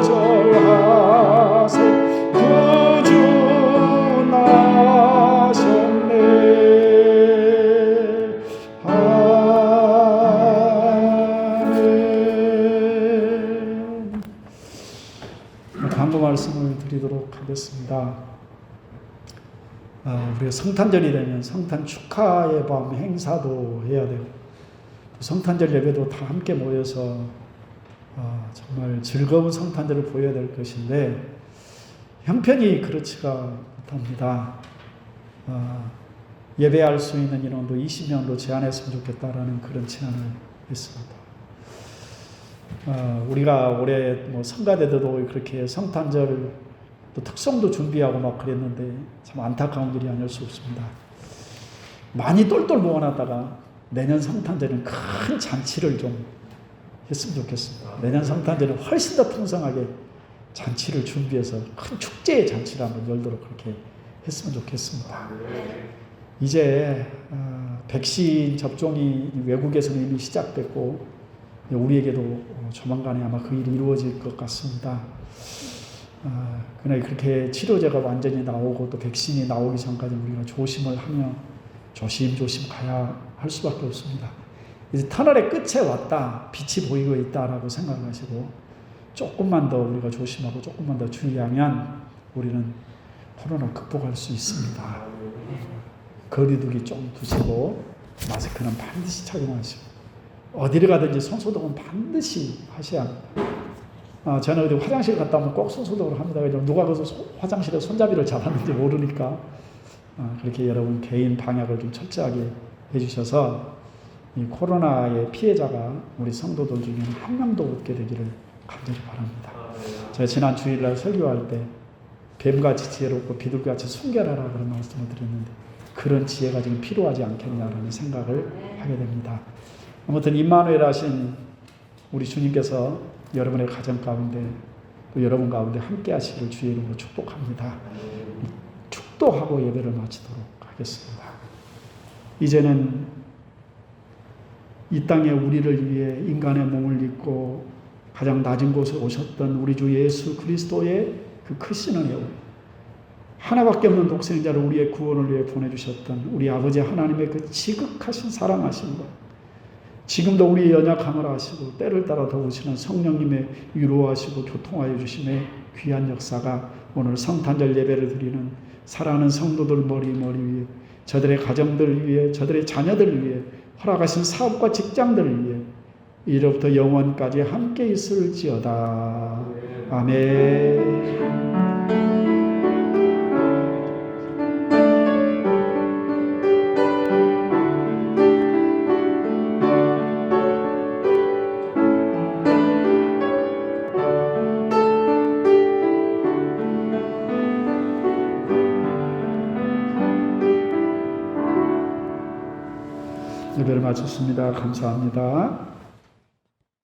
절하세 구주 나셨네. 아멘. 광고 말씀을 드리도록 하겠습니다. 우리가 성탄절이 되면 성탄 축하의 밤 행사도 해야 되고 성탄절 예배도 다 함께 모여서 정말 즐거운 성탄절을 보여야 될 것인데 형편이 그렇지가 못합니다. 예배할 수 있는 인원도 20명으로 제한했으면 좋겠다라는 그런 제안을 했습니다. 우리가 올해 성가대도 그렇게 성탄절 또 특송도 준비하고 막 그랬는데 참 안타까운 일이 아닐 수 없습니다. 많이 똘똘 모아놨다가 내년 성탄절은 큰 잔치를 좀 했으면 좋겠습니다. 내년 성탄절은 훨씬 더 풍성하게 잔치를 준비해서 큰 축제의 잔치를 한번 열도록 그렇게 했으면 좋겠습니다. 이제 백신 접종이 외국에서는 이미 시작됐고 우리에게도 조만간에 아마 그 일이 이루어질 것 같습니다. 그러나 그렇게 치료제가 완전히 나오고 또 백신이 나오기 전까지 우리가 조심을 하며 조심조심 가야 할 수밖에 없습니다. 이제 터널의 끝에 왔다, 빛이 보이고 있다라고 생각하시고 조금만 더 우리가 조심하고 조금만 더 주의하면 우리는 코로나를 극복할 수 있습니다. 거리두기 좀 두시고 마스크는 반드시 착용하시고 어디를 가든지 손소독은 반드시 하셔야 합니다. 저는 어디 화장실 갔다 오면 꼭 손소독을 합니다. 누가 그 화장실에 손잡이를 잡았는지 모르니까 그렇게 여러분 개인 방역을 좀 철저하게 해주셔서 이 코로나의 피해자가 우리 성도들 중에는 한 명도 없게 되기를 간절히 바랍니다. 제가 지난 주일날 설교할 때 뱀같이 지혜롭고 비둘기같이 순결하라 그런 말씀을 드렸는데 그런 지혜가 지금 필요하지 않겠냐라는 생각을 하게 됩니다. 아무튼 임마누엘 하신 우리 주님께서 여러분의 가정 가운데 또 여러분 가운데 함께 하시기를 주의 이름으로 축복합니다. 축도하고 예배를 마치도록 하겠습니다. 이제는 이 땅에 우리를 위해 인간의 몸을 입고 가장 낮은 곳에 오셨던 우리 주 예수 그리스도의 그 크신 은혜, 하나밖에 없는 독생자를 우리의 구원을 위해 보내주셨던 우리 아버지 하나님의 그 지극하신 사랑하심과 지금도 우리의 연약함을 아시고 때를 따라 도우시는 성령님의 위로하시고 교통하여 주심의 귀한 역사가 오늘 성탄절 예배를 드리는 사랑하는 성도들 머리 위에 저들의 가정들 위해 저들의 자녀들 위해 허락하신 사업과 직장들을 위해 이로부터 영원까지 함께 있을지어다. 아멘. 예배를 마쳤습니다. 감사합니다.